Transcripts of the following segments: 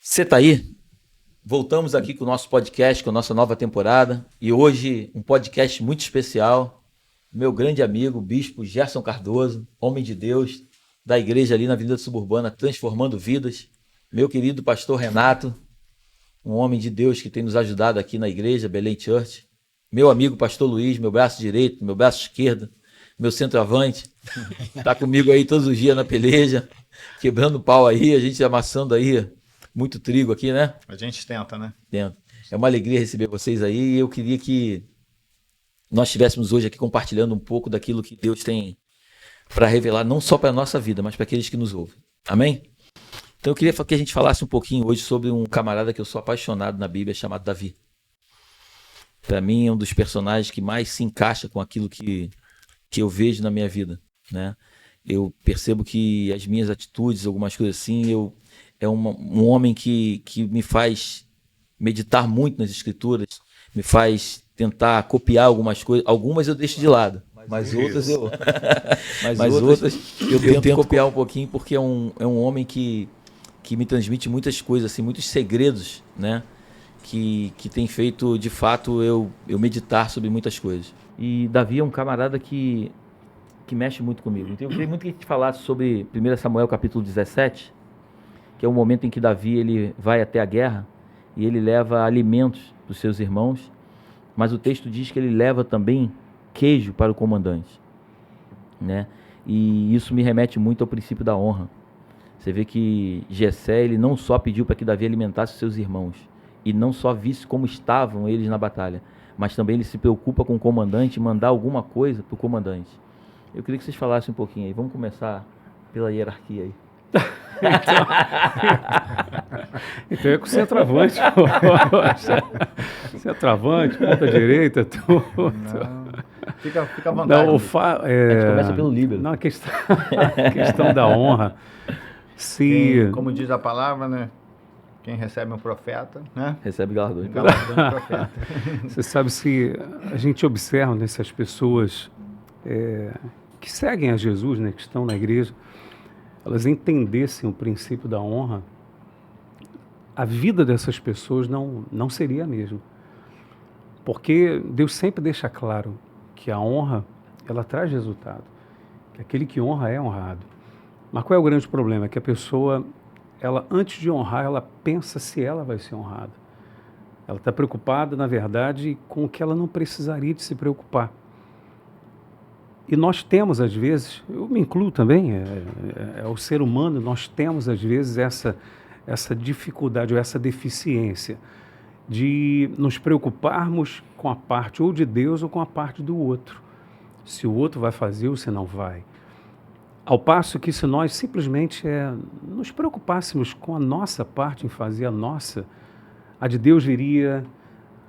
Você tá aí? Voltamos aqui com o nosso podcast, com a nossa nova temporada. E hoje um podcast muito especial. Meu grande amigo, Bispo Gerson Cardoso, homem de Deus, da igreja ali na Avenida Suburbana, transformando vidas. Meu querido pastor Renato, um homem de Deus que tem nos ajudado aqui na igreja, Belém Church. Meu amigo pastor Luiz, meu braço direito, meu braço esquerdo, meu centroavante. Tá comigo aí todos os dias na peleja, quebrando pau aí, a gente amassando aí muito trigo aqui, né? A gente tenta, né? Dentro. É uma alegria receber vocês aí e eu queria que nós estivéssemos hoje aqui compartilhando um pouco daquilo que Deus tem para revelar, não só para a nossa vida, mas para aqueles que nos ouvem. Amém? Então eu queria que a gente falasse um pouquinho hoje sobre um camarada que eu sou apaixonado na Bíblia, chamado Davi. Para mim é um dos personagens que mais se encaixa com aquilo que eu vejo na minha vida, né? Eu percebo que as minhas atitudes, algumas coisas assim, é um homem que me faz meditar muito nas escrituras, me faz tentar copiar algumas coisas. Algumas eu deixo de lado, mas outras eu tento copiar um pouquinho, porque é um homem que me transmite muitas coisas, assim, muitos segredos, né? Que tem feito, de fato, eu meditar sobre muitas coisas. E Davi é um camarada que mexe muito comigo. Então eu queria muito que a gente falasse sobre 1 Samuel capítulo 17, que é o momento em que Davi ele vai até a guerra e ele leva alimentos para os seus irmãos, mas o texto diz que ele leva também queijo para o comandante, né? E isso me remete muito ao princípio da honra. Você vê que Jessé, ele não só pediu para que Davi alimentasse os seus irmãos e não só visse como estavam eles na batalha, mas também ele se preocupa com o comandante e mandar alguma coisa para o comandante. Eu queria que vocês falassem um pouquinho aí. Vamos começar pela hierarquia aí. Então é com o centroavante. Centroavante, ponta direita, tudo. Fica à vontade. A gente começa pelo líbero. Não, a questão da honra. Como diz a palavra, né? Quem recebe um profeta, né? Recebe galardão de profeta. Você sabe, se a gente observa nessas pessoas que seguem a Jesus, né, que estão na igreja, elas entendessem o princípio da honra, a vida dessas pessoas não seria a mesma. Porque Deus sempre deixa claro que a honra, ela traz resultado. Que aquele que honra é honrado. Mas qual é o grande problema? É que a pessoa, ela antes de honrar, ela pensa se ela vai ser honrada. Ela está preocupada, na verdade, com o que ela não precisaria de se preocupar. E nós temos, às vezes, eu me incluo também, o ser humano, nós temos, às vezes, essa dificuldade ou essa deficiência de nos preocuparmos com a parte ou de Deus ou com a parte do outro. Se o outro vai fazer ou se não vai. Ao passo que se nós simplesmente nos preocupássemos com a nossa parte, em fazer a nossa, a de Deus viria,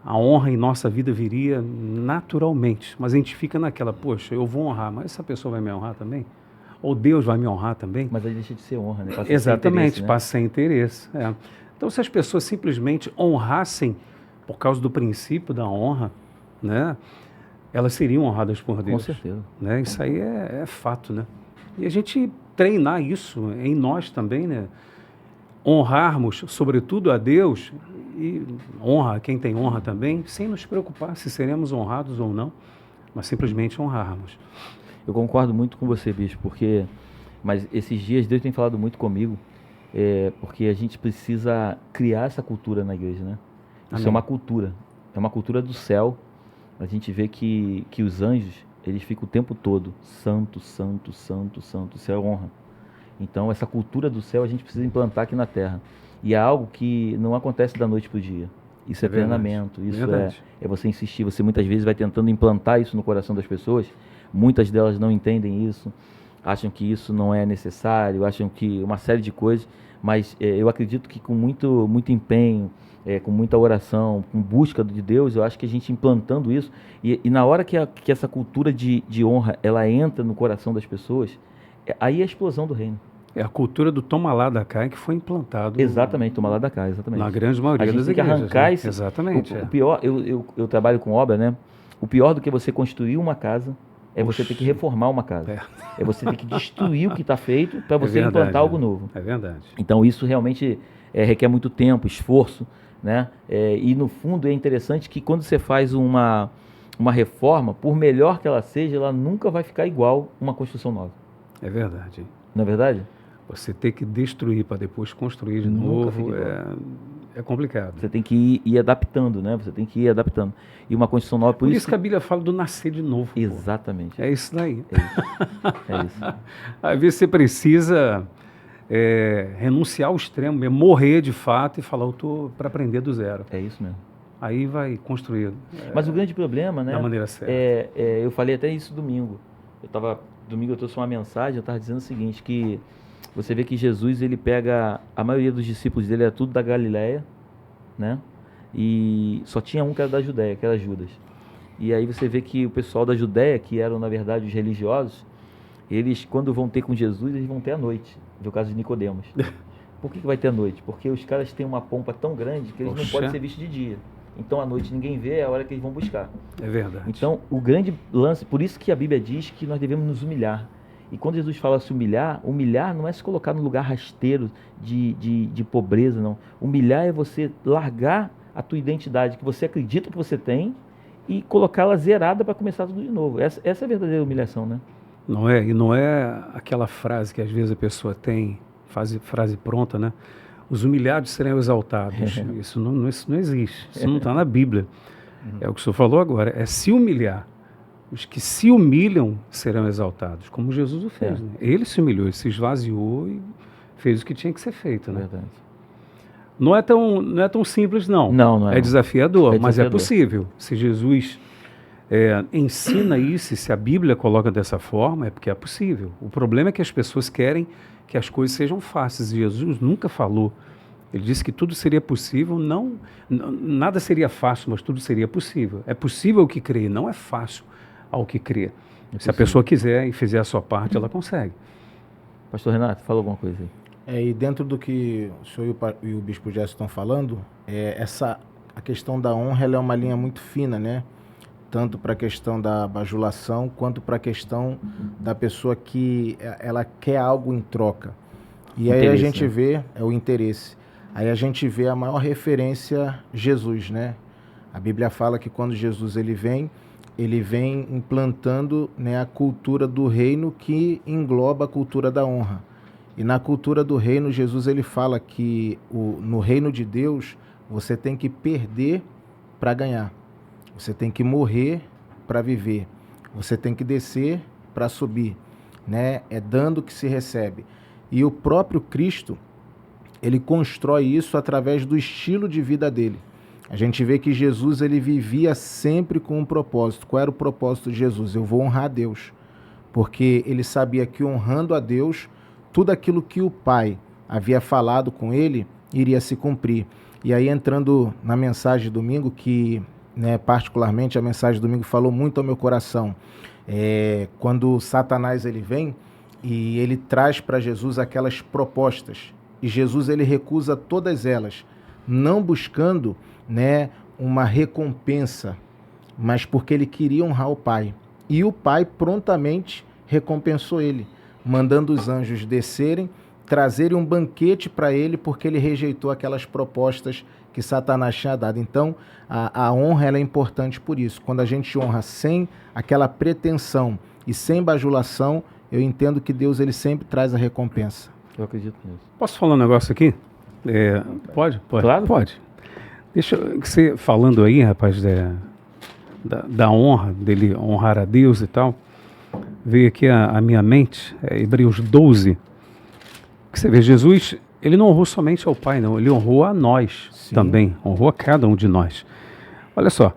a honra em nossa vida viria naturalmente. Mas a gente fica naquela, poxa, eu vou honrar, mas essa pessoa vai me honrar também? Ou Deus vai me honrar também? Mas aí deixa de ser honra, né? Passa Exatamente, né? passa a interesse. Então, se as pessoas simplesmente honrassem por causa do princípio da honra, né, elas seriam honradas por Deus. Com certeza. Né? Isso aí é fato, né? E a gente treinar isso em nós também, né? Honrarmos, sobretudo a Deus, e honra a quem tem honra também, sem nos preocupar se seremos honrados ou não, mas simplesmente honrarmos. Eu concordo muito com você, Bispo, mas esses dias Deus tem falado muito comigo, porque a gente precisa criar essa cultura na igreja, né? Isso Amém. É uma cultura do céu. A gente vê que os anjos, eles ficam o tempo todo, santo, santo, santo, santo, o céu é honra. Então essa cultura do céu a gente precisa implantar aqui na terra. E é algo que não acontece da noite para o dia. Isso é treinamento, isso é você insistir. Você muitas vezes vai tentando implantar isso no coração das pessoas. Muitas delas não entendem isso, acham que isso não é necessário, acham que uma série de coisas. Mas eu acredito que com muito empenho, com muita oração, com busca de Deus, eu acho que a gente implantando isso, e na hora que essa cultura de honra ela entra no coração das pessoas, aí é a explosão do reino. É a cultura do toma lá da cá que foi implantado. Exatamente, toma lá da cá, exatamente. Na grande maioria das igrejas. A gente tem que arrancar isso. Exatamente. O pior, eu trabalho com obra, né? O pior do que você construir uma casa é você ter que reformar uma casa. É você ter que destruir o que está feito para você implantar algo novo. É verdade. Então isso realmente requer muito tempo, esforço, né? E no fundo é interessante que quando você faz uma reforma, por melhor que ela seja, ela nunca vai ficar igual uma construção nova. É verdade. Não é verdade? Você ter que destruir para depois construir de Nunca fica novo igual. é complicado. Você tem que ir adaptando, né? Você tem que ir adaptando. E uma construção nova... Por isso que a Bíblia fala do nascer de novo. Exatamente. Pô. É isso daí. É isso. Às vezes você precisa renunciar ao extremo, mesmo, morrer de fato e falar, eu estou para aprender do zero. É isso mesmo. Aí vai construir. Mas o grande problema, né? Da maneira certa. Eu falei até isso domingo. Domingo eu trouxe uma mensagem, eu estava dizendo o seguinte, que você vê que Jesus, ele pega, a maioria dos discípulos dele era tudo da Galileia, né? E só tinha um que era da Judéia, que era Judas. E aí você vê que o pessoal da Judéia, que eram na verdade os religiosos, eles quando vão ter com Jesus, eles vão ter à noite, no caso de Nicodemos. Por que vai ter à noite? Porque os caras têm uma pompa tão grande que eles não podem ser vistos de dia. Então à noite ninguém vê, é a hora que eles vão buscar. É verdade. Então o grande lance, por isso que a Bíblia diz que nós devemos nos humilhar. E quando Jesus fala se humilhar não é se colocar num lugar rasteiro de pobreza, não. Humilhar é você largar a tua identidade que você acredita que você tem e colocá-la zerada para começar tudo de novo. Essa é a verdadeira humilhação, né? Não é? E não é aquela frase que às vezes a pessoa tem, frase pronta, né? Os humilhados serão exaltados. Isso não existe. Isso não está na Bíblia. É o que o senhor falou agora. É se humilhar. Os que se humilham serão exaltados, como Jesus o fez. Né? Ele se humilhou, ele se esvaziou e fez o que tinha que ser feito. Né? Verdade. Não é tão simples, não. Não é. É desafiador, mas é possível. Se Jesus ensina isso, se a Bíblia coloca dessa forma, é porque é possível. O problema é que as pessoas querem que as coisas sejam fáceis. Jesus nunca falou. Ele disse que tudo seria possível, nada seria fácil, mas tudo seria possível. É possível o que crê, não é fácil ao que crê. Se a pessoa quiser e fizer a sua parte, ela consegue. Pastor Renato, fala alguma coisa aí. E dentro do que o senhor e o bispo Gerson estão falando, a questão da honra ela é uma linha muito fina, né? Tanto para a questão da bajulação, quanto para a questão da pessoa que ela quer algo em troca. E aí a gente vê, o interesse. Aí a gente vê a maior referência, Jesus, né? A Bíblia fala que quando Jesus ele vem implantando, né, a cultura do reino que engloba a cultura da honra. E na cultura do reino, Jesus ele fala que no reino de Deus, você tem que perder para ganhar. Você tem que morrer para viver. Você tem que descer para subir. Né? É dando que se recebe. E o próprio Cristo, ele constrói isso através do estilo de vida dele. A gente vê que Jesus ele vivia sempre com um propósito. Qual era o propósito de Jesus? Eu vou honrar a Deus. Porque ele sabia que honrando a Deus, tudo aquilo que o Pai havia falado com ele iria se cumprir. E aí entrando na mensagem de domingo, que particularmente a mensagem de domingo falou muito ao meu coração. Quando Satanás ele vem e ele traz para Jesus aquelas propostas. E Jesus ele recusa todas elas, não buscando uma recompensa, mas porque ele queria honrar o Pai. E o Pai prontamente recompensou ele, mandando os anjos descerem, trazerem um banquete para ele, porque ele rejeitou aquelas propostas que Satanás tinha dado. Então, a honra ela é importante por isso. Quando a gente honra sem aquela pretensão e sem bajulação, eu entendo que Deus ele sempre traz a recompensa. Eu acredito nisso. Posso falar um negócio aqui? Pode? Claro. Pode. Deixa você falando aí, rapaz, da honra, dele honrar a Deus e tal, veio aqui a minha mente, Hebreus 12, que você vê, Jesus, ele não honrou somente ao Pai, não, ele honrou a nós também, honrou a cada um de nós. Olha só,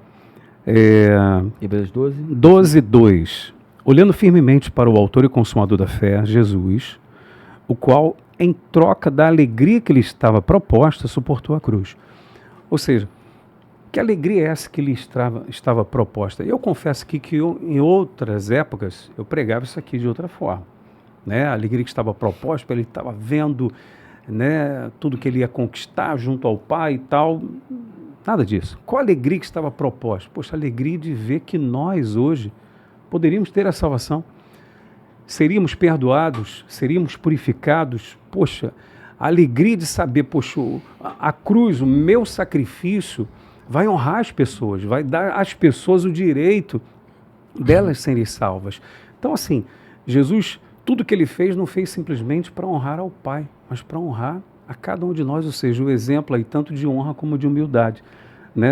Hebreus 12? 12:2, olhando firmemente para o autor e consumador da fé, Jesus, o qual, em troca da alegria que lhe estava proposta, suportou a cruz. Ou seja, que alegria é essa que lhe estava proposta? Eu confesso aqui que em outras épocas eu pregava isso aqui de outra forma. Né? A alegria que estava proposta, ele estava vendo, né, tudo que ele ia conquistar junto ao Pai e tal. Nada disso. Qual a alegria que estava proposta? Poxa, a alegria de ver que nós hoje poderíamos ter a salvação. Seríamos perdoados, seríamos purificados. Poxa, A alegria de saber, poxa, a cruz, o meu sacrifício, vai honrar as pessoas, vai dar às pessoas o direito delas serem salvas. Então, assim, Jesus, tudo que ele fez, não fez simplesmente para honrar ao Pai, mas para honrar a cada um de nós, ou seja, o exemplo aí tanto de honra como de humildade, né?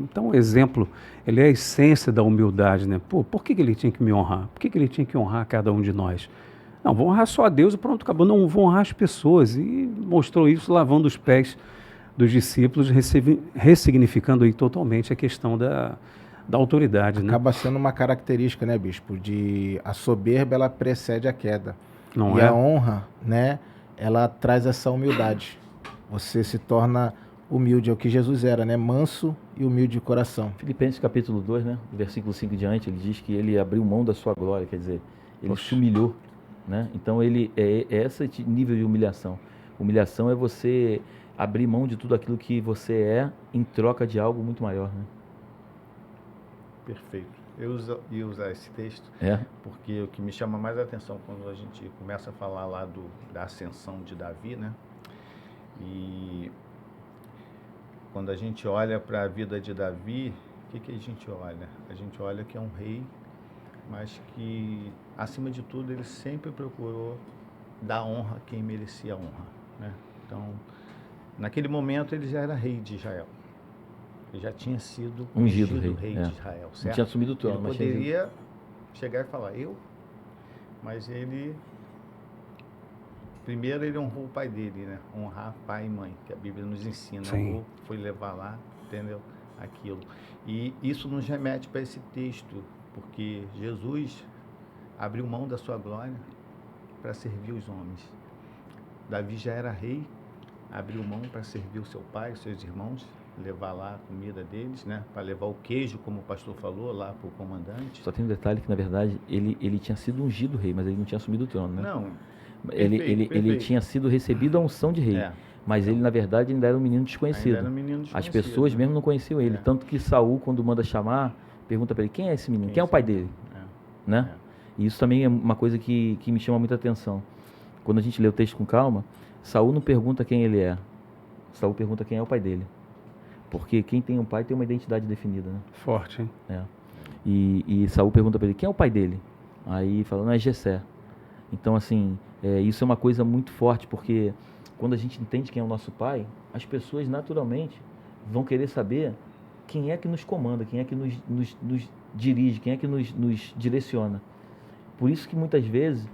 Então, o exemplo, ele é a essência da humildade, né? Pô, por que ele tinha que me honrar? Por que ele tinha que honrar cada um de nós? Não, vou honrar só a Deus e pronto, acabou. Não, vou honrar as pessoas. E mostrou isso lavando os pés dos discípulos, ressignificando aí totalmente a questão da autoridade. Acaba sendo uma característica, né, bispo? A soberba, ela precede a queda. Não e é? a honra, né, ela traz essa humildade. Você se torna humilde, é o que Jesus era, né? Manso e humilde de coração. Filipenses capítulo 2, né? Versículo 5 em diante, ele diz que ele abriu mão da sua glória, quer dizer, ele se humilhou, né? Então ele é esse nível de humilhação. Humilhação é você abrir mão de tudo aquilo que você é em troca de algo muito maior, né? Perfeito. Eu ia usar esse texto porque o que me chama mais a atenção quando a gente começa a falar lá da ascensão de Davi, né? E quando a gente olha para a vida de Davi, o que a gente olha? A gente olha que é um rei, mas que, acima de tudo, ele sempre procurou dar honra a quem merecia honra, né? Então, naquele momento, ele já era rei de Israel. Ele já tinha sido ungido rei de Israel, certo? Não tinha assumido o trono, ele mas poderia chegar e falar, mas ele... Primeiro ele honrou o pai dele, né? Honrar pai e mãe, que a Bíblia nos ensina. Honrou, foi levar lá, entendeu? Aquilo. E isso nos remete para esse texto, porque Jesus abriu mão da sua glória para servir os homens. Davi já era rei, abriu mão para servir o seu pai, os seus irmãos, levar lá a comida deles, né? Para levar o queijo, como o pastor falou, lá para o comandante. Só tem um detalhe que, na verdade, ele tinha sido ungido rei, mas ele não tinha assumido o trono, né? Não. Ele tinha sido recebido a unção de rei, mas ele, na verdade, ainda era um menino desconhecido. As pessoas mesmo não conheciam ele, tanto que Saul, quando manda chamar, pergunta para ele, quem é esse menino? Quem é o pai dele? Né? E isso também é uma coisa que me chama muita atenção. Quando a gente lê o texto com calma, Saul não pergunta quem ele é, Saul pergunta quem é o pai dele. Porque quem tem um pai tem uma identidade definida, né? Forte, hein? E Saul pergunta para ele, quem é o pai dele? Aí fala, não, é Jessé. Então, assim, isso é uma coisa muito forte, porque quando a gente entende quem é o nosso pai, as pessoas naturalmente vão querer saber quem é que nos comanda, quem é que nos dirige, quem é que nos direciona. Por isso que muitas vezes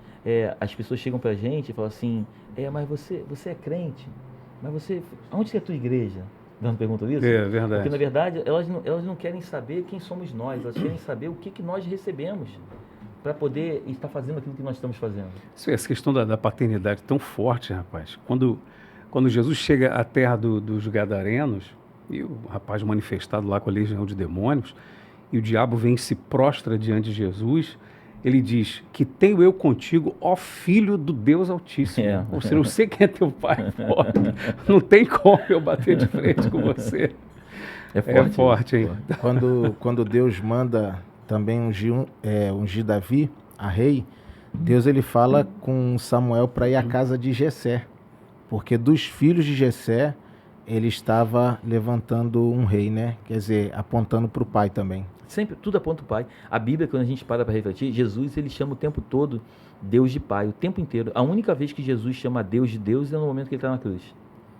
as pessoas chegam para a gente e falam assim, mas você é crente, mas aonde é a tua igreja? Não perguntam isso? É verdade. Porque, na verdade, elas não querem saber quem somos nós, elas querem saber o que nós recebemos para poder estar fazendo aquilo que nós estamos fazendo. Essa questão da paternidade tão forte, rapaz. Quando Jesus chega à terra dos Gadarenos, e o rapaz manifestado lá com a legião de demônios, e o diabo vem e se prostra diante de Jesus, ele diz, que tenho eu contigo, ó Filho do Deus Altíssimo. Ou seja, eu sei quem é teu pai, não tem como eu bater de frente com você. É forte, hein? Quando Deus manda também ungir Davi, a rei, Deus ele fala com Samuel para ir à casa de Jessé, porque dos filhos de Jessé ele estava levantando um rei, né? Quer dizer, apontando para o pai também. Sempre, tudo aponta o pai. A Bíblia, quando a gente para refletir, Jesus ele chama o tempo todo Deus de pai, o tempo inteiro. A única vez que Jesus chama Deus de Deus é no momento que ele está na cruz.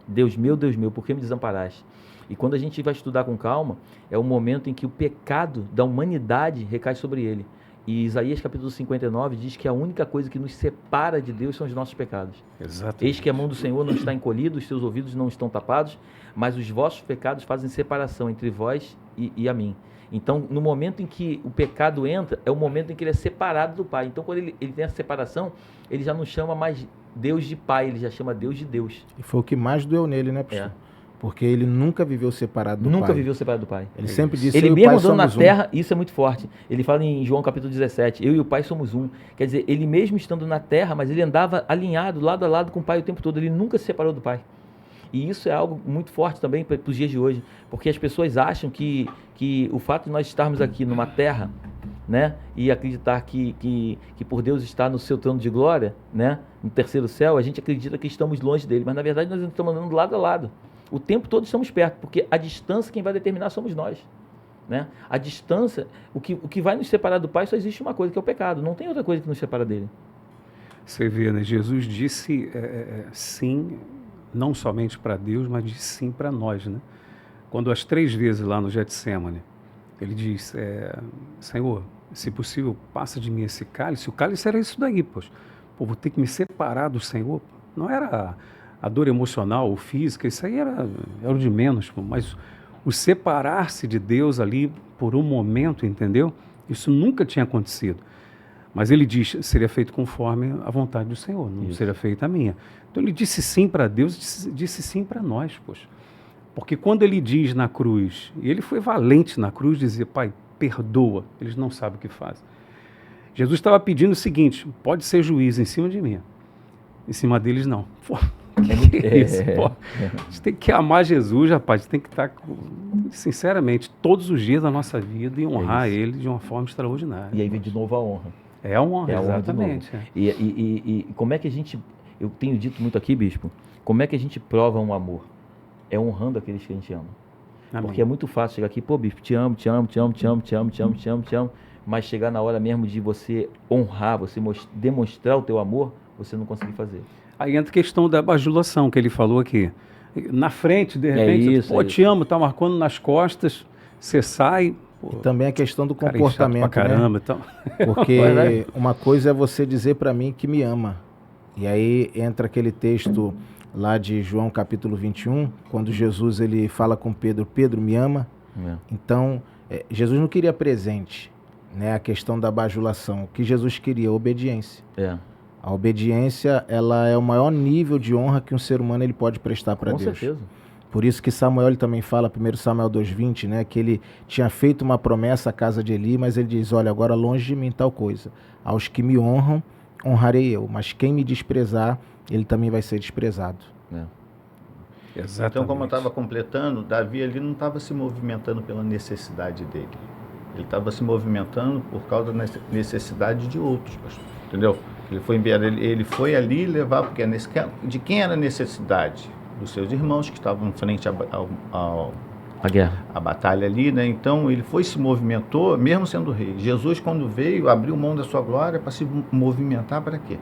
Deus meu, por que me desamparaste? E quando a gente vai estudar com calma, é o momento em que o pecado da humanidade recai sobre ele. E Isaías capítulo 59 diz que a única coisa que nos separa de Deus são os nossos pecados. Exatamente. Eis que a mão do Senhor não está encolhida, os seus ouvidos não estão tapados, mas os vossos pecados fazem separação entre vós e a mim. Então, no momento em que o pecado entra, é o momento em que ele é separado do Pai. Então, quando ele tem essa separação, ele já não chama mais Deus de Pai, ele já chama Deus de Deus. E foi o que mais doeu nele, né, pastor? Porque ele nunca viveu separado do Pai. Nunca viveu separado do Pai. Ele sempre disse, ele eu e o mesmo Pai andando na somos terra, isso é muito forte. Ele fala em João capítulo 17, eu e o Pai somos um. Quer dizer, ele mesmo estando na terra, mas ele andava alinhado, lado a lado com o Pai o tempo todo. Ele nunca se separou do Pai. E isso é algo muito forte também para os dias de hoje. Porque as pessoas acham que o fato de nós estarmos aqui numa terra né? E acreditar que por Deus estar no seu trono de glória, né? No terceiro céu, a gente acredita que estamos longe dele, mas na verdade nós estamos andando lado a lado. O tempo todo estamos perto, porque a distância quem vai determinar somos nós, né? A distância, o que vai nos separar do Pai só existe uma coisa, que é o pecado. Não tem outra coisa que nos separa dele. Você vê, né? Jesus disse sim, não somente para Deus, mas disse sim para nós, né? Quando as 3 vezes lá no Getsêmani, ele diz, Senhor, se possível, passa de mim esse cálice. O cálice era isso daí, pois. Pô, vou ter que me separar do Senhor. Não era a dor emocional ou física, isso aí era o de menos, pô. Mas o separar-se de Deus ali por um momento, entendeu? Isso nunca tinha acontecido. Mas ele diz, seria feito conforme a vontade do Senhor, não seria feita a minha. Então ele disse sim para Deus, disse sim para nós, poxa. Porque quando ele diz na cruz, e ele foi valente na cruz, dizia, Pai, perdoa, eles não sabem o que fazem. Jesus estava pedindo o seguinte, pode ser juiz em cima de mim, em cima deles não. Pô, que é isso, pô? A gente tem que amar Jesus, rapaz, a gente tem que estar, sinceramente, todos os dias da nossa vida e honrar ele de uma forma extraordinária. E aí vem de novo a honra. É a honra, exatamente. E como é que a gente, eu tenho dito muito aqui, bispo, como é que a gente prova um amor? É honrando aqueles que a gente ama. Amém. Porque é muito fácil chegar aqui, pô, bispo, te amo, mas chegar na hora mesmo de você honrar, você demonstrar o teu amor, você não conseguir fazer. Aí entra a questão da bajulação que ele falou aqui. Na frente, de repente, te amo, tá marcando nas costas, você sai... Pô, e também a questão do comportamento, pra caramba, né? Então. Porque uma coisa é você dizer para mim que me ama. E aí entra aquele texto lá de João capítulo 21, quando Jesus ele fala com Pedro, Pedro, me ama? Então, Jesus não queria presente, né? A questão da bajulação. O que Jesus queria? Obediência. A obediência, ela é o maior nível de honra que um ser humano ele pode prestar para Deus. Com certeza. Por isso que Samuel ele também fala, 1 Samuel 2,20, né, que ele tinha feito uma promessa à casa de Eli, mas ele diz, olha, agora longe de mim tal coisa. Aos que me honram, honrarei eu, mas quem me desprezar, ele também vai ser desprezado. Exatamente. Então, como eu estava completando, Davi ali não estava se movimentando pela necessidade dele. Ele estava se movimentando por causa da necessidade de outros, pastor, entendeu? Ele foi enviado, ele foi ali levar, porque de quem era a necessidade? Dos seus irmãos que estavam em frente a guerra, a batalha ali, né? Então ele se movimentou, mesmo sendo rei. Jesus, quando veio, abriu mão da sua glória para se movimentar para quê?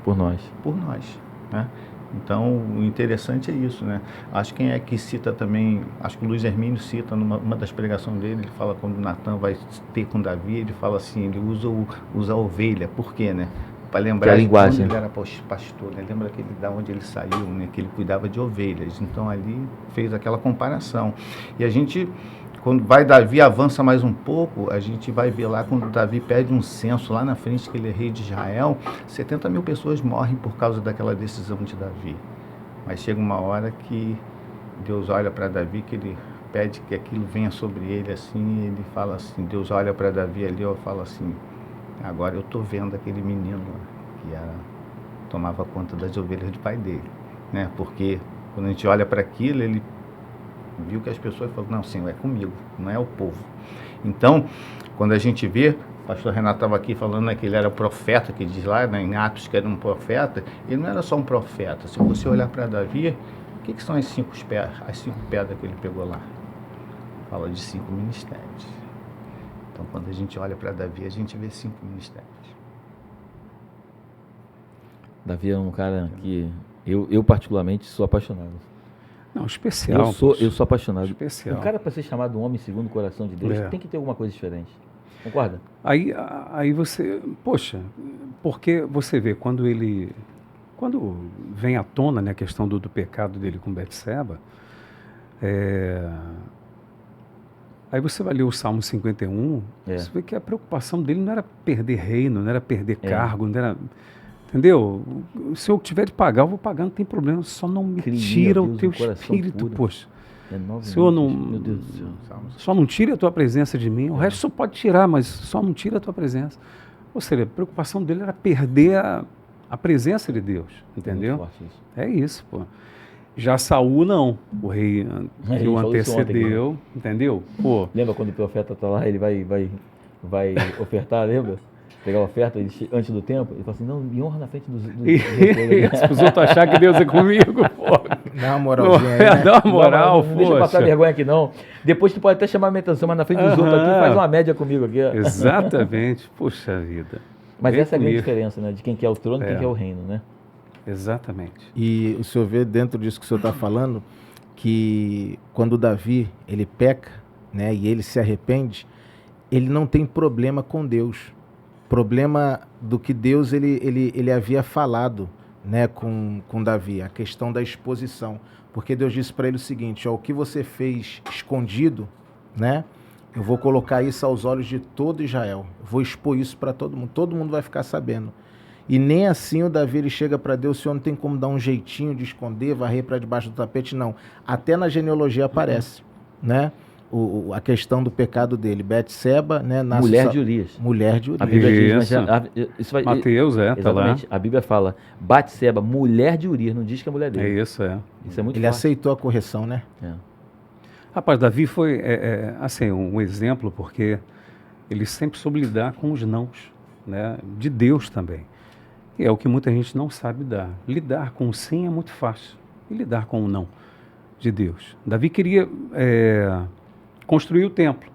Por nós. Por nós, né? Então, o interessante é isso, né? Acho que quem é que cita também, acho que o Luiz Hermínio cita numa das pregações dele, ele fala quando Natan vai ter com Davi, ele fala assim, ele usa a ovelha, por quê, né? Para lembrar de quando ele era pastor, né? Lembra da onde ele saiu, né? Que ele cuidava de ovelhas. Então ali fez aquela comparação. E a gente, quando Davi avança mais um pouco, a gente vai ver lá quando Davi pede um censo lá na frente, que ele é rei de Israel, 70 mil pessoas morrem por causa daquela decisão de Davi. Mas chega uma hora que Deus olha para Davi, que ele pede que aquilo venha sobre ele assim, e ele fala assim, Deus olha para Davi ali e fala assim, agora eu estou vendo aquele menino que tomava conta das ovelhas do pai dele, né? Porque quando a gente olha para aquilo, ele viu que as pessoas falam, não, Senhor, é comigo, não é o povo. Então, quando a gente vê, o pastor Renato estava aqui falando, né, que ele era profeta, que diz lá, né, em Atos que era um profeta, ele não era só um profeta. Se você olhar para Davi, o que são as 5 pedras que ele pegou lá? Fala de 5 ministérios. Então, quando a gente olha para Davi, a gente vê 5 ministérios. Davi é um cara que eu particularmente sou apaixonado. Não, especial. Eu sou apaixonado. Especial. Um cara para ser chamado um homem segundo o coração de Deus tem que ter alguma coisa diferente. Concorda? Aí você, poxa, porque você vê quando vem à tona, né, a questão do pecado dele com Betseba, aí você vai ler o Salmo 51, você vê que a preocupação dele não era perder reino, não era perder cargo, não era... Entendeu? Se eu tiver de pagar, eu vou pagar, não tem problema, só não me tira o teu espírito, poxa. Senhor, meu Deus do céu. Só não tire a tua presença de mim, o resto só pode tirar, mas só não tira a tua presença. Ou seja, a preocupação dele era perder a presença de Deus, entendeu? É isso, pô. Já Saul não, o rei que o antecedeu, entendeu? Pô. Lembra quando o profeta está lá, ele vai vai ofertar, lembra? Pegar a oferta antes do tempo, ele fala assim, não, me honra na frente dos Isso, os outros achar que Deus é comigo, pô. Dá uma moralzinha aí, né? Dá uma moral, não deixa eu passar vergonha aqui, não. Depois tu pode até chamar a minha atenção, mas na frente dos outros aqui, faz uma média comigo aqui. Exatamente, puxa vida. Mas essa é a grande diferença, né? De quem quer o trono e quem quer o reino, né? Exatamente. E o senhor vê dentro disso que o senhor está falando, que quando Davi, ele peca, né, e ele se arrepende, ele não tem problema com Deus. Problema do que Deus ele havia falado, né, com Davi, a questão da exposição. Porque Deus disse para ele o seguinte, ó, o que você fez escondido, né, eu vou colocar isso aos olhos de todo Israel. Eu vou expor isso para todo mundo vai ficar sabendo. E nem assim o Davi ele chega para Deus, o Senhor não tem como dar um jeitinho de esconder, varrer para debaixo do tapete, não. Até na genealogia aparece, né? A questão do pecado dele. Betseba, né? Mulher de Urias. Mulher de Urias. A Bíblia diz, isso vai, Mateus, tá lá. A Bíblia fala, Betseba, mulher de Urias, não diz que é mulher dele. Isso é Ele muito forte. Aceitou a correção, né? Rapaz, Davi foi assim, um exemplo, porque ele sempre soube lidar com os nãos, né? De Deus também. E é o que muita gente não sabe dar. Lidar com o sim é muito fácil. E lidar com o não de Deus. Davi queria construir o templo.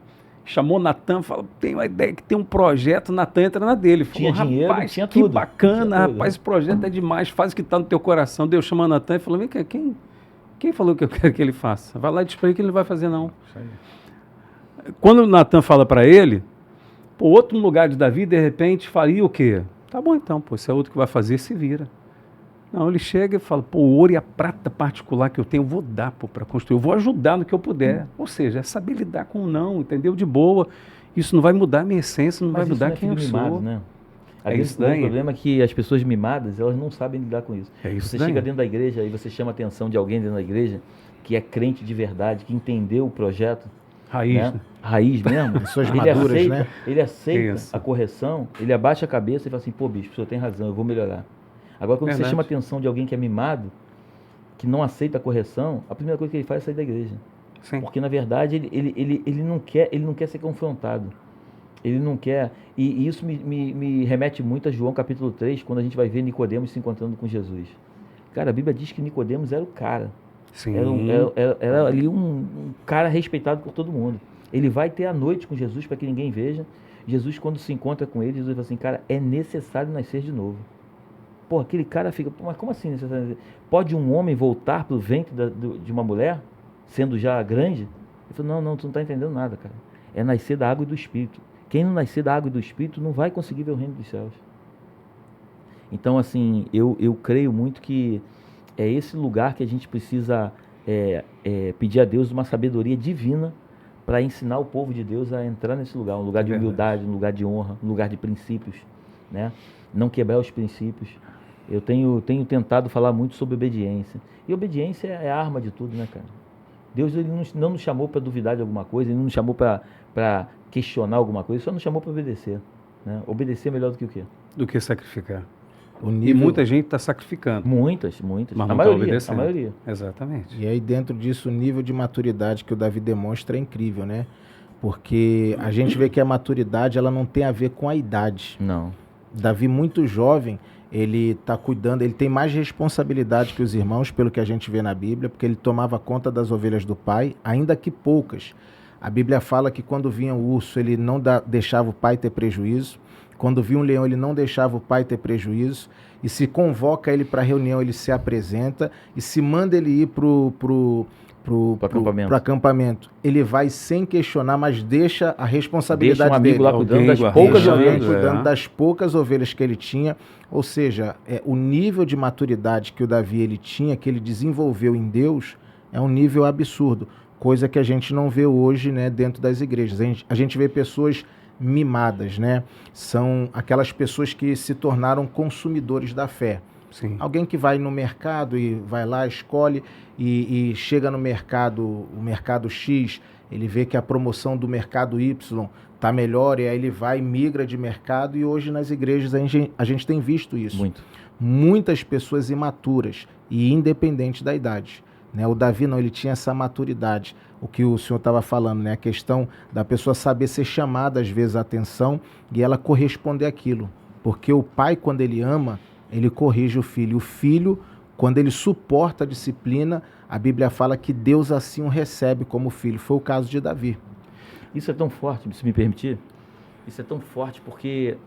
Chamou Natan, falou, tem uma ideia que tem um projeto, Natan entra na dele. Falou, tinha dinheiro, rapaz, tinha que tudo. Bacana, tinha rapaz, tudo, esse projeto é demais, faz o que está no teu coração. Deus chama Natan e falou, vem cá, quem falou que eu quero que ele faça? Vai lá e diz para ele que ele não vai fazer, não. Quando Natan fala para ele, outro lugar de Davi, de repente, faria o quê? Tá bom então, se é outro que vai fazer, se vira. Não, ele chega e fala, o ouro e a prata particular que eu tenho, eu vou dar para construir, eu vou ajudar no que eu puder. Ou seja, é saber lidar com o não, entendeu? De boa. Isso não vai mudar a minha essência, não vai mudar quem eu sou. Né? O problema é que as pessoas mimadas, elas não sabem lidar com isso. Você chega dentro da igreja e você chama a atenção de alguém dentro da igreja que é crente de verdade, que entendeu o projeto. Raiz, né? Raiz mesmo. Pessoas maduras, né? Ele aceita a correção, ele abaixa a cabeça e fala assim, bispo, o senhor tem razão, eu vou melhorar. Agora, quando você chama a atenção de alguém que é mimado, que não aceita a correção, a primeira coisa que ele faz é sair da igreja. Sim. Porque, na verdade, ele não quer ser confrontado. Ele não quer... E isso me remete muito a João capítulo 3, quando a gente vai ver Nicodemos se encontrando com Jesus. Cara, a Bíblia diz que Nicodemos era o cara. Sim. Era ali um cara respeitado por todo mundo. Ele vai ter a noite com Jesus para que ninguém veja. Jesus, quando se encontra com ele, Jesus fala assim, cara, é necessário nascer de novo. Pô, aquele cara fica, mas como assim necessário? Pode um homem voltar para o ventre de uma mulher, sendo já grande? Ele falou, não, tu não está entendendo nada, cara. É nascer da água e do Espírito. Quem não nascer da água e do Espírito não vai conseguir ver o reino dos céus. Então, assim, eu creio muito que é esse lugar que a gente precisa pedir a Deus uma sabedoria divina para ensinar o povo de Deus a entrar nesse lugar, um lugar de humildade, um lugar de honra, um lugar de princípios, né? Não quebrar os princípios. Eu tenho tentado falar muito sobre obediência. E obediência é a arma de tudo, né, cara? Deus ele não nos chamou para duvidar de alguma coisa, Ele não nos chamou para questionar alguma coisa, Ele só nos chamou para obedecer. Né? Obedecer é melhor do que o quê? Do que sacrificar. Nível... E muita gente está sacrificando. Muitas. Mas a maioria. Exatamente. E aí dentro disso o nível de maturidade que o Davi demonstra é incrível, né? Porque a gente vê que a maturidade ela não tem a ver com a idade. Não. Davi muito jovem, ele está cuidando, ele tem mais responsabilidade que os irmãos, pelo que a gente vê na Bíblia, porque ele tomava conta das ovelhas do pai, ainda que poucas. A Bíblia fala que quando vinha o urso, ele não deixava o pai ter prejuízo. Quando via um leão, ele não deixava o pai ter prejuízo. E se convoca ele para a reunião, ele se apresenta. E se manda ele ir pro acampamento, ele vai sem questionar, mas deixa a responsabilidade dele. Deixa um amigo lá cuidando das poucas ovelhas. Cuidando das poucas ovelhas que ele tinha. Ou seja, o nível de maturidade que o Davi ele tinha, que ele desenvolveu em Deus, é um nível absurdo. Coisa que a gente não vê hoje, né, dentro das igrejas. A gente vê pessoas mimadas, né? São aquelas pessoas que se tornaram consumidores da fé. Sim. Alguém que vai no mercado e vai lá, escolhe e chega no mercado, o mercado X, ele vê que a promoção do mercado Y está melhor e aí ele vai, migra de mercado e hoje nas igrejas a gente tem visto isso. Muito. Muitas pessoas imaturas e independentes da idade, né? O Davi não, ele tinha essa maturidade, o que o senhor estava falando, né? A questão da pessoa saber ser chamada às vezes a atenção e ela corresponder àquilo, porque o pai, quando ele ama, ele corrige o filho, quando ele suporta a disciplina, a Bíblia fala que Deus assim o recebe como filho. Foi o caso de Davi. Isso é tão forte, se me permitir, isso é tão forte porque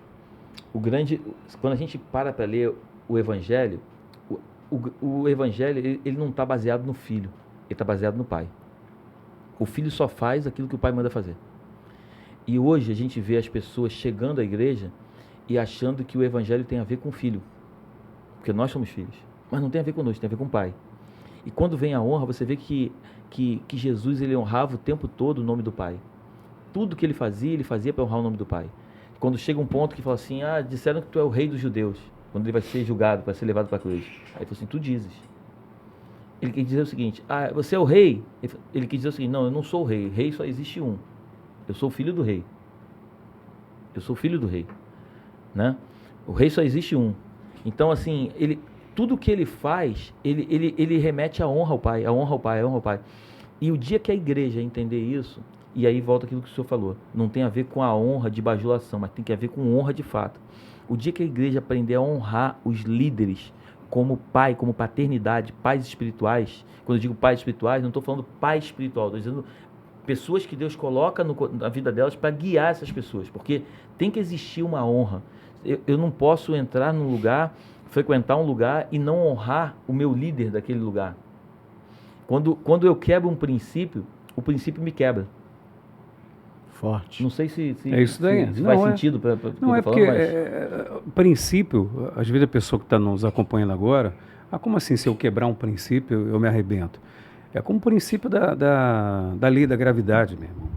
quando a gente para ler o Evangelho, o Evangelho ele não está baseado no filho, ele está baseado no pai. O filho só faz aquilo que o pai manda fazer. E hoje a gente vê as pessoas chegando à igreja e achando que o Evangelho tem a ver com o filho, porque nós somos filhos, mas não tem a ver conosco, tem a ver com o pai. E quando vem a honra, você vê que Jesus ele honrava o tempo todo o nome do pai. Tudo que ele fazia para honrar o nome do pai. Quando chega um ponto que fala assim, disseram que tu é o rei dos judeus, quando ele vai ser julgado, vai ser levado para a cruz. Aí ele falou assim, tu dizes. Ele quer dizer o seguinte, você é o rei? Ele quer dizer o seguinte, não, eu não sou o rei, rei só existe um. Eu sou o filho do rei. Eu sou o filho do rei. Né? O rei só existe um. Então, assim, tudo que ele faz, ele remete à honra ao pai, a honra ao pai, a honra ao pai. E o dia que a igreja entender isso, e aí volta aquilo que o senhor falou, não tem a ver com a honra de bajulação, mas tem que ver com honra de fato. O dia que a igreja aprender a honrar os líderes como pai, como paternidade, pais espirituais, quando eu digo pais espirituais, não estou falando pai espiritual, estou dizendo pessoas que Deus coloca na vida delas para guiar essas pessoas, porque tem que existir uma honra. Eu não posso entrar num lugar, frequentar um lugar e não honrar o meu líder daquele lugar. Quando eu quebro um princípio, o princípio me quebra. Forte. Não sei se é isso daí. se faz sentido para não é porque princípio, às vezes a pessoa que está nos acompanhando agora, como assim se eu quebrar um princípio eu me arrebento? É como o princípio da lei da gravidade, meu irmão.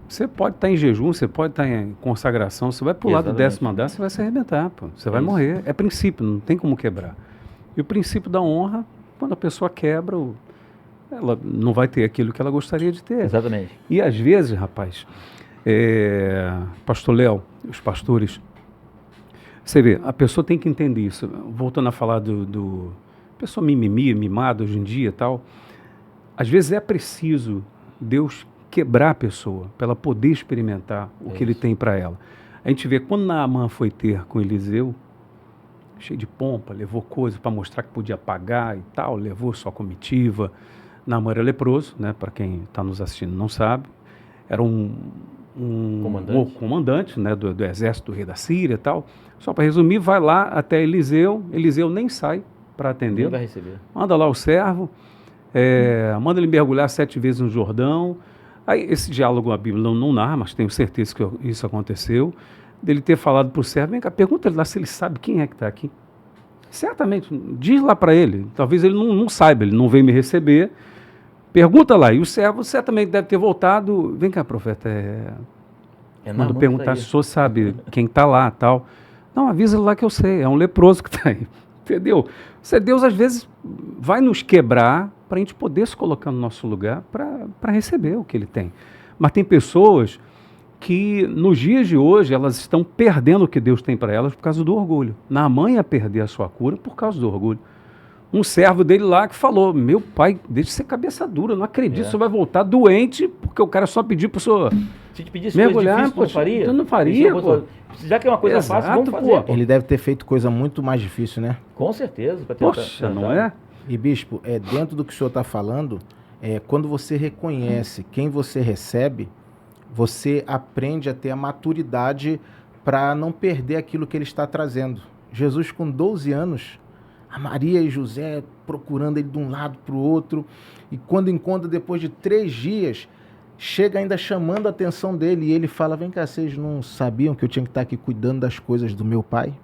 Você pode estar em jejum, você pode estar em consagração, você vai pular do 10º andar, você vai se arrebentar, pô. Você vai morrer. É princípio, não tem como quebrar. E o princípio da honra, quando a pessoa quebra, ela não vai ter aquilo que ela gostaria de ter. Exatamente. E às vezes, rapaz, pastor Léo, os pastores, você vê, a pessoa tem que entender isso. Voltando a falar do pessoa mimada hoje em dia e tal, às vezes é preciso Deus quebrar a pessoa para ela poder experimentar o que ele tem para ela. A gente vê quando Naamã foi ter com Eliseu, cheio de pompa, levou coisas para mostrar que podia pagar e tal, levou sua comitiva. Naamã era leproso, né, para quem está nos assistindo não sabe, era um comandante né, do exército do rei da Síria e tal. Só para resumir, vai lá até Eliseu nem sai para atender. Nem vai receber. Manda lá o servo, manda ele mergulhar 7 vezes no Jordão. Aí esse diálogo a Bíblia não narra, mas tenho certeza que isso aconteceu, dele ter falado para o servo, vem cá, pergunta ele lá se ele sabe quem é que está aqui. Certamente, diz lá para ele, talvez ele não saiba, ele não veio me receber, pergunta lá, e o servo certamente deve ter voltado, vem cá, profeta, quando perguntar se o senhor sabe quem está lá tal, não, avisa ele lá que eu sei, é um leproso que está aí, entendeu? Deus às vezes vai nos quebrar para a gente poder se colocar no nosso lugar para receber o que ele tem. Mas tem pessoas que nos dias de hoje elas estão perdendo o que Deus tem para elas por causa do orgulho. Naamã ia perder a sua cura por causa do orgulho. Um servo dele lá que falou, meu pai, deixa de ser cabeça dura, não acredito, o senhor vai voltar doente porque o cara só pediu para o senhor se te pedisse mergulhar, coisa difícil, tu não faria, pô. Já que é uma coisa fácil, vamos fazer. Ele deve ter feito coisa muito mais difícil, né? Com certeza. Pra tentar, poxa, não é? E bispo, dentro do que o senhor está falando, quando você reconhece quem você recebe, você aprende a ter a maturidade para não perder aquilo que ele está trazendo. Jesus com 12 anos, a Maria e José procurando ele de um lado para o outro, e quando encontra depois de 3 dias, chega ainda chamando a atenção dele, e ele fala, vem cá, vocês não sabiam que eu tinha que estar aqui cuidando das coisas do meu pai?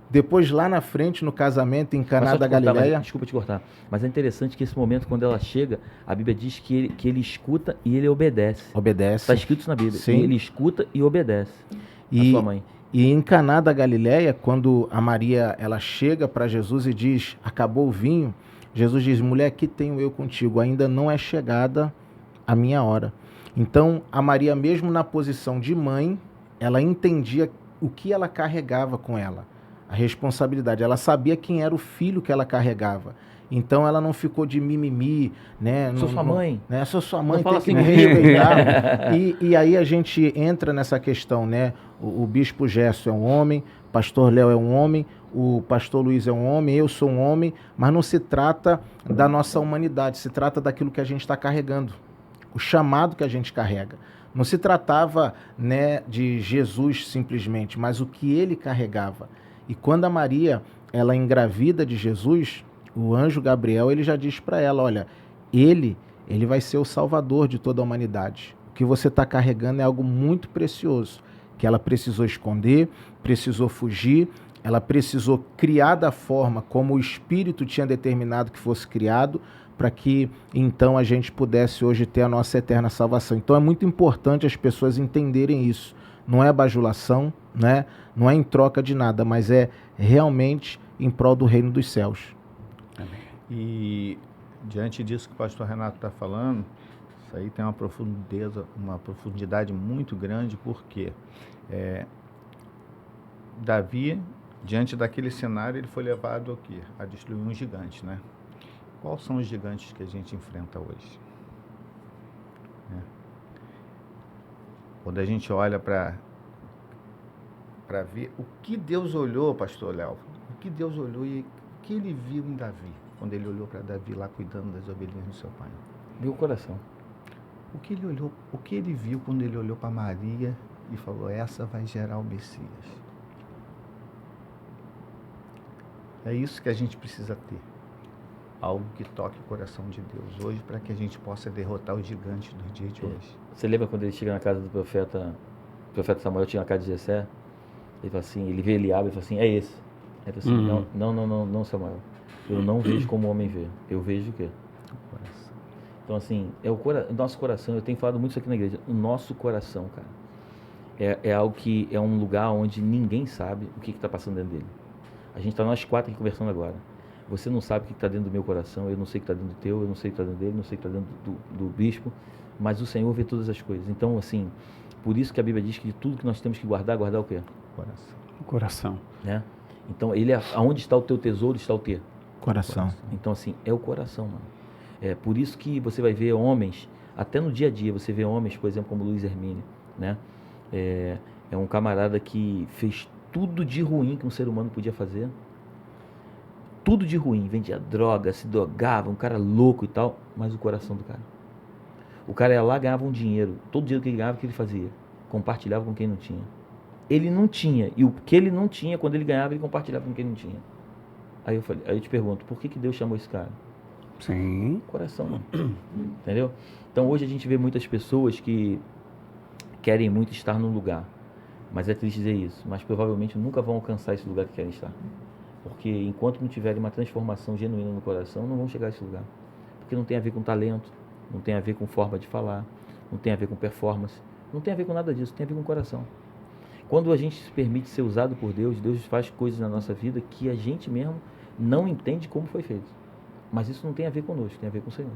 Depois, lá na frente, no casamento, em Caná da Galileia... Desculpa te cortar, mas é interessante que esse momento, quando ela chega, a Bíblia diz que ele escuta e ele obedece. Obedece. Está escrito isso na Bíblia. Sim. Ele escuta e obedece a sua mãe. E em Caná da Galileia, quando a Maria ela chega para Jesus e diz, acabou o vinho, Jesus diz, mulher, que tenho eu contigo? Ainda não é chegada a minha hora. Então, a Maria, mesmo na posição de mãe, ela entendia o que ela carregava com ela. A responsabilidade, ela sabia quem era o filho que ela carregava. Então ela não ficou de mimimi, né? Sou sua mãe. Né? Sou sua mãe, tem que me respeitar. E aí a gente entra nessa questão, né? O bispo Gerson é um homem, o pastor Léo é um homem, o pastor Luiz é um homem, eu sou um homem, mas não se trata da nossa humanidade, se trata daquilo que a gente está carregando, o chamado que a gente carrega. Não se tratava, né, de Jesus simplesmente, mas o que ele carregava. E quando a Maria, ela engravida de Jesus, o anjo Gabriel, ele já diz para ela, olha, ele vai ser o salvador de toda a humanidade. O que você está carregando é algo muito precioso, que ela precisou esconder, precisou fugir, ela precisou criar da forma como o Espírito tinha determinado que fosse criado, para que então a gente pudesse hoje ter a nossa eterna salvação. Então é muito importante as pessoas entenderem isso. Não é bajulação, né? Não é em troca de nada, mas é realmente em prol do reino dos céus. Amém. E diante disso que o pastor Renato está falando, isso aí tem uma profundidade muito grande, porque Davi, diante daquele cenário, ele foi levado ao quê? A destruir um gigante, né? Quais são os gigantes que a gente enfrenta hoje? Quando a gente olha para ver o que Deus olhou, pastor Léo, o que Deus olhou e o que ele viu em Davi, quando ele olhou para Davi lá cuidando das ovelhinhas do seu pai. Viu o coração. O que ele olhou, o que ele viu quando ele olhou para Maria e falou, essa vai gerar o Messias. É isso que a gente precisa ter. Algo que toque o coração de Deus hoje, para que a gente possa derrotar os gigantes do dia de hoje. Você lembra quando ele chega na casa do profeta, o profeta Samuel tinha na casa de Jessé? Ele fala assim, ele vê Eliabe e fala assim, é esse. Ele fala assim, não, Samuel. Eu não vejo como o homem vê. Eu vejo o quê? O coração. Então assim, o nosso coração, eu tenho falado muito isso aqui na igreja, o nosso coração, cara, é algo que é um lugar onde ninguém sabe o que está passando dentro dele. A gente está nós quatro aqui conversando agora. Você não sabe o que está dentro do meu coração, eu não sei o que está dentro do teu, eu não sei o que está dentro dele, não sei o que está dentro do bispo, mas o Senhor vê todas as coisas. Então, assim, por isso que a Bíblia diz que de tudo que nós temos que guardar o quê? O coração. Né? Então, aonde está o teu tesouro, está o teu coração. Então, assim, é o coração, mano. É por isso que você vai ver homens, até no dia a dia, você vê homens, por exemplo, como Luiz Hermínio, né? É um camarada que fez tudo de ruim que um ser humano podia fazer. Tudo de ruim, vendia droga, se drogava, um cara louco e tal, mas o coração do cara. O cara ia lá, ganhava um dinheiro, todo dinheiro que ele ganhava, o que ele fazia? Compartilhava com quem não tinha. Ele não tinha, e o que ele não tinha, quando ele ganhava, ele compartilhava com quem não tinha. Aí eu te pergunto, por que Deus chamou esse cara? Sim. Coração, mano. Entendeu? Então hoje a gente vê muitas pessoas que querem muito estar num lugar, mas é triste dizer isso, mas provavelmente nunca vão alcançar esse lugar que querem estar. Porque enquanto não tiverem uma transformação genuína no coração, não vão chegar a esse lugar. Porque não tem a ver com talento, não tem a ver com forma de falar, não tem a ver com performance, não tem a ver com nada disso, tem a ver com o coração. Quando a gente se permite ser usado por Deus, Deus faz coisas na nossa vida que a gente mesmo não entende como foi feito. Mas isso não tem a ver conosco, tem a ver com o Senhor.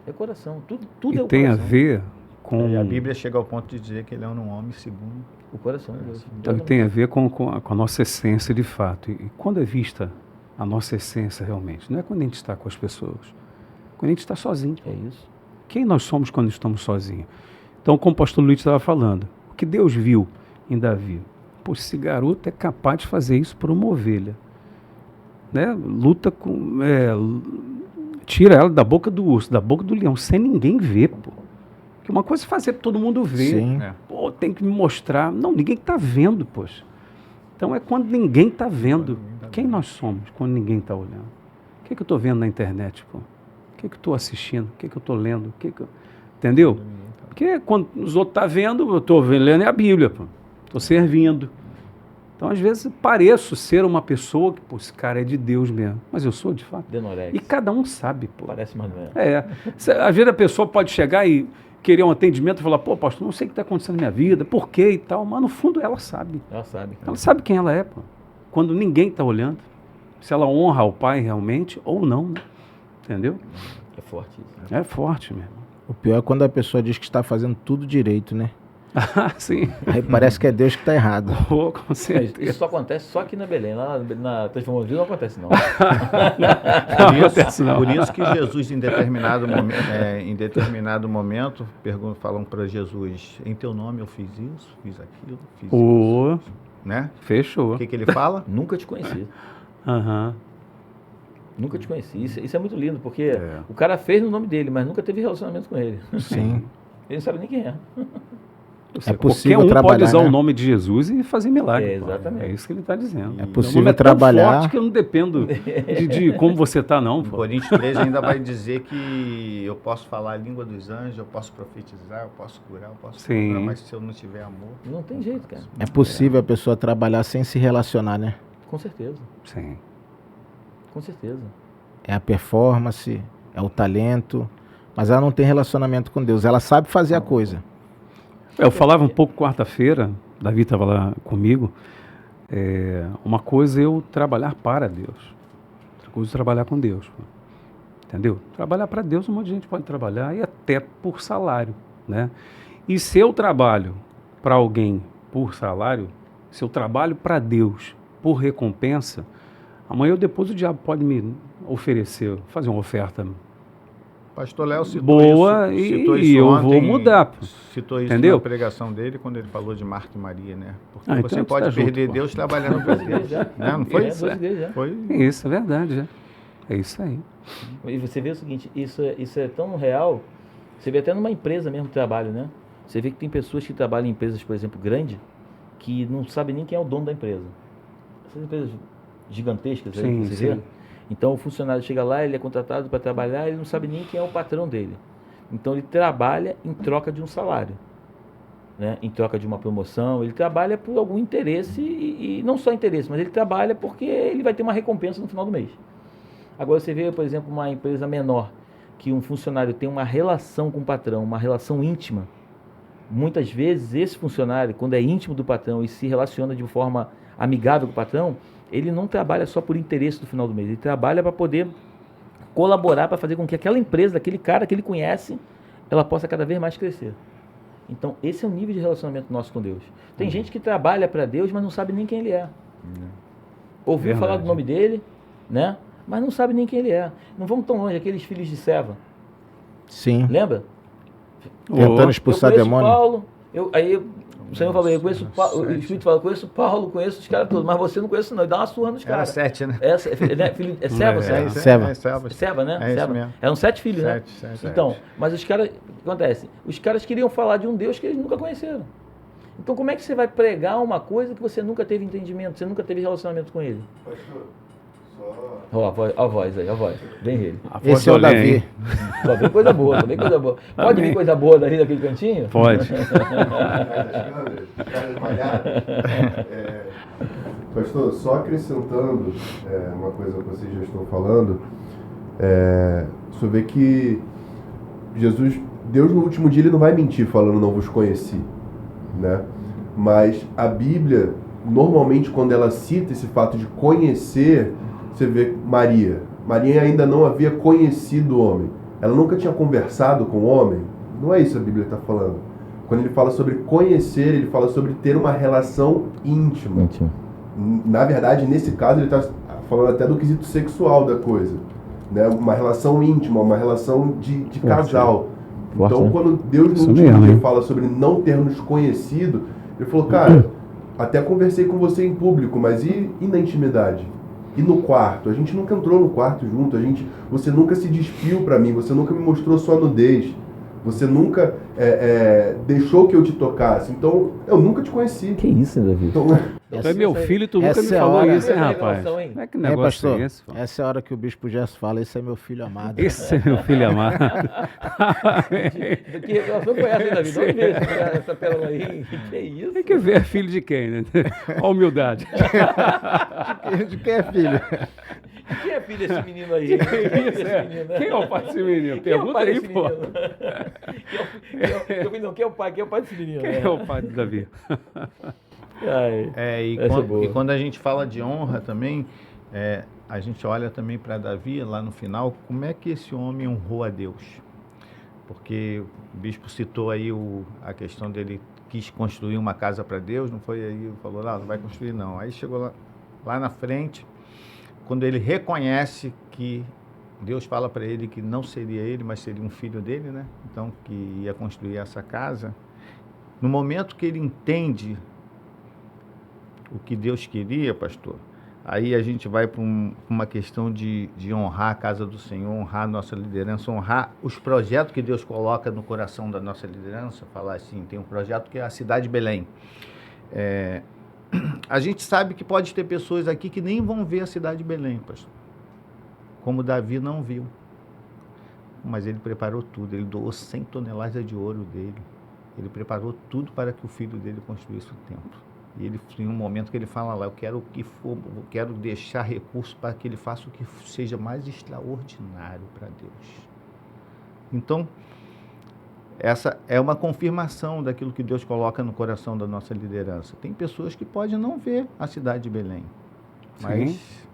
É coração, tudo é o coração. Tem a ver com... E a Bíblia chega ao ponto de dizer que ele é um homem segundo o coração de Deus. Então, tem a ver com a nossa essência de fato. E quando é vista a nossa essência realmente? Não é quando a gente está com as pessoas. Quando a gente está sozinho. É isso. Quem nós somos quando estamos sozinhos? Então, como o pastor Luiz estava falando, o que Deus viu em Davi? Pô, esse garoto é capaz de fazer isso por uma ovelha. Né? Luta com... tira ela da boca do urso, da boca do leão, sem ninguém ver, pô. Porque uma coisa é fazer para todo mundo ver. Sim. Pô, tem que me mostrar. Não, ninguém está vendo, poxa. Então é quando ninguém está vendo. Quem nós somos quando ninguém está olhando? O que eu estou vendo na internet, pô? O que eu estou assistindo? O que eu estou lendo? Entendeu? Porque quando os outros estão vendo, eu estou lendo a Bíblia, pô. Estou servindo. Então, às vezes, pareço ser uma pessoa que, pô, esse cara é de Deus mesmo. Mas eu sou, de fato. Denorex. E cada um sabe, pô. Parece Manuel. Às vezes a pessoa pode chegar e querer um atendimento e falar, pô, pastor, não sei o que está acontecendo na minha vida, por quê e tal. Mas, no fundo, ela sabe. Ela sabe. Ela sabe quem ela é, pô. Quando ninguém está olhando. Se ela honra o pai realmente ou não, né? Entendeu? É forte isso. Né? É forte mesmo. O pior é quando a pessoa diz que está fazendo tudo direito, né? Sim. Aí parece que é Deus que está errado. Oh, com certeza. Isso só acontece só aqui na Belém. Lá na Transformadora não acontece, não. Por isso que Jesus, em determinado momento, falam para Jesus, em teu nome eu fiz isso, fiz aquilo, fiz isso. Né? Fechou. O que ele fala? Nunca te conheci. Nunca te conheci. Isso é muito lindo, porque o cara fez no nome dele, mas nunca teve relacionamento com ele. Sim. Ele não sabe nem quem é. É possível qualquer um trabalhar, pode usar né? o nome de Jesus e fazer milagre. Exatamente. É isso que ele está dizendo. É possível o nome é trabalhar. tão forte que eu não dependo de como você está, não. Em Coríntios 13 ainda vai dizer que eu posso falar a língua dos anjos, eu posso profetizar, eu posso curar, eu posso curar, mas se eu não tiver amor... Não tem jeito, cara. É possível a pessoa trabalhar sem se relacionar, né? Com certeza. Sim. Com certeza. É a performance, é o talento, mas ela não tem relacionamento com Deus. Ela sabe fazer a coisa. Eu falava um pouco quarta-feira, Davi estava lá comigo, uma coisa é eu trabalhar para Deus, outra coisa é trabalhar com Deus, entendeu? Trabalhar para Deus, um monte de gente pode trabalhar e até por salário, né? E se eu trabalho para alguém por salário, se eu trabalho para Deus por recompensa, amanhã ou depois o diabo pode me oferecer, fazer uma oferta Pastor Léo citou boa isso e eu ontem, vou mudar. Citou isso entendeu? Na pregação dele, quando ele falou de Marta e Maria, né? Porque então você pode perder Deus trabalhando para Deus. Né? Não foi isso? Foi. Isso, é verdade. É isso aí. E você vê o seguinte, isso é tão real, você vê até numa empresa mesmo de trabalho, né? Você vê que tem pessoas que trabalham em empresas, por exemplo, grandes, que não sabem nem quem é o dono da empresa. Essas empresas gigantescas aí, que você vê. Então o funcionário chega lá, ele é contratado para trabalhar, ele não sabe nem quem é o patrão dele. Então ele trabalha em troca de um salário, né? Em troca de uma promoção, ele trabalha por algum interesse e não só interesse, mas ele trabalha porque ele vai ter uma recompensa no final do mês. Agora você vê, por exemplo, uma empresa menor, que um funcionário tem uma relação com o patrão, uma relação íntima. Muitas vezes esse funcionário, quando é íntimo do patrão e se relaciona de forma amigável com o patrão, ele não trabalha só por interesse no final do mês, ele trabalha para poder colaborar, para fazer com que aquela empresa, aquele cara que ele conhece, ela possa cada vez mais crescer. Então, esse é o nível de relacionamento nosso com Deus. Tem gente que trabalha para Deus, mas não sabe nem quem ele é. Ouviu falar do nome dele, né? Mas não sabe nem quem ele é. Não vamos tão longe, aqueles filhos de Seva. Sim. Lembra? Tentando expulsar demônio. Paulo, o Senhor falou, eu conheço Paulo, o Espírito fala, conheço Paulo, conheço os caras todos, mas você não conhece não, ele dá uma surra nos caras. Era 7, né? É Seva, Seva, né? É isso mesmo. Eram 7 filhos, né? 7. Então, mas os caras, o que acontece? Os caras queriam falar de um Deus que eles nunca conheceram. Então como é que você vai pregar uma coisa que você nunca teve entendimento, você nunca teve relacionamento com ele? Ó, a voz aí, a voz. Vem ele. Esse é o Davi. Só vem coisa boa, só vem coisa boa. Pode vir coisa boa daí daquele cantinho? Pode. Pastor, só acrescentando uma coisa que vocês já estão falando, você vê que Deus no último dia ele não vai mentir falando não vos conheci, né? Mas a Bíblia, normalmente quando ela cita esse fato de conhecer, você vê Maria ainda não havia conhecido o homem, ela nunca tinha conversado com o homem. Não é isso que a Bíblia está falando. Quando ele fala sobre conhecer, ele fala sobre ter uma relação íntima. Na verdade, nesse caso, ele está falando até do quesito sexual da coisa, né? Uma relação íntima, uma relação de casal. Então, quando Deus no último dia fala sobre não ter nos conhecido, ele falou, cara, até conversei com você em público, mas e na intimidade? E no quarto? A gente nunca entrou no quarto junto, você nunca se despiu para mim, você nunca me mostrou sua nudez, você nunca deixou que eu te tocasse, então eu nunca te conheci. Que isso, Davi? Então, Tu é meu filho e tu nunca me falou isso, hein, rapaz? Como é que negócio pastor, é esse? Essa é a hora que o bispo Gerson fala, esse é meu filho amado. Esse é meu filho amado. Que relação foi essa, hein, Davi? De onde veio essa pérola aí? Que isso? Tem que ver filho de quem, né? Olha a humildade. De quem é filho? Quem é filho desse menino aí? Quem é o pai desse menino? Pergunta aí, pô. Quem é o pai desse menino? Quem é o pai do Davi? E quando a gente fala de honra também, a gente olha também para Davi lá no final, como é que esse homem honrou a Deus? Porque o bispo citou aí a questão dele quis construir uma casa para Deus, não foi? Aí falou, não vai construir não. Aí chegou lá na frente, quando ele reconhece que Deus fala para ele que não seria ele, mas seria um filho dele, né? Então, que ia construir essa casa. No momento que ele entende o que Deus queria, pastor, aí a gente vai para uma questão de honrar a casa do Senhor, honrar a nossa liderança, honrar os projetos que Deus coloca no coração da nossa liderança. Falar assim, tem um projeto que é a Cidade de Belém. A gente sabe que pode ter pessoas aqui que nem vão ver a Cidade de Belém, pastor. Como Davi não viu. Mas ele preparou tudo, ele doou 100 toneladas de ouro dele. Ele preparou tudo para que o filho dele construísse o templo. E ele tem um momento que ele fala lá, eu quero deixar recursos para que ele faça o que seja mais extraordinário para Deus. Então, essa é uma confirmação daquilo que Deus coloca no coração da nossa liderança. Tem pessoas que podem não ver a cidade de Belém, mas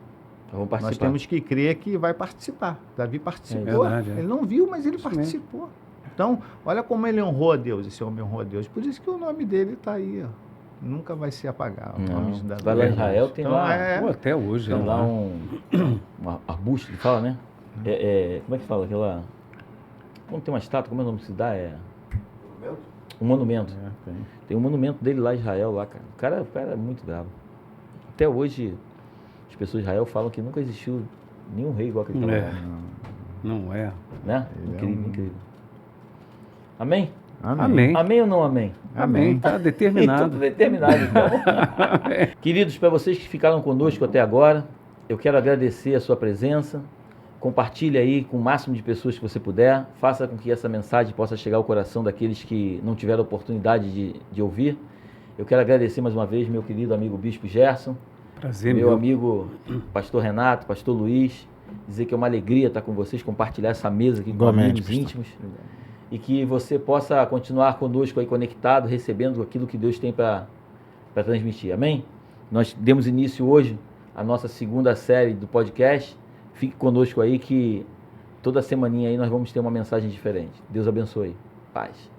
nós temos que crer que vai participar. Davi participou, ele não viu, mas ele participou. Então, olha como ele honrou a Deus, esse homem honrou a Deus. Por isso que o nome dele está aí, ó. Nunca vai se apagar. Vai lá em Israel, tem então, lá... até hoje. Tem lá um arbusto, que fala, né? Como é que fala? Aquela... Quando tem uma estátua, como é o nome que se dá? Um monumento. Tem um monumento dele lá em Israel, lá, cara. O cara é muito bravo. Até hoje, as pessoas de Israel falam que nunca existiu nenhum rei igual aquele cara. Não é. Né? Incrível, incrível. Amém? Amém. Amém ou não amém? Amém. Está determinado. Determinado, então. Queridos, para vocês que ficaram conosco até agora, eu quero agradecer a sua presença. Compartilhe aí com o máximo de pessoas que você puder. Faça com que essa mensagem possa chegar ao coração daqueles que não tiveram oportunidade de ouvir. Eu quero agradecer mais uma vez meu querido amigo Bispo Gerson. Prazer, meu amigo Pastor Renato, Pastor Luiz. Dizer que é uma alegria estar com vocês, compartilhar essa mesa aqui com amigos íntimos. E que você possa continuar conosco aí conectado, recebendo aquilo que Deus tem para transmitir. Amém? Nós demos início hoje à nossa segunda série do podcast. Fique conosco aí que toda semaninha aí nós vamos ter uma mensagem diferente. Deus abençoe. Paz.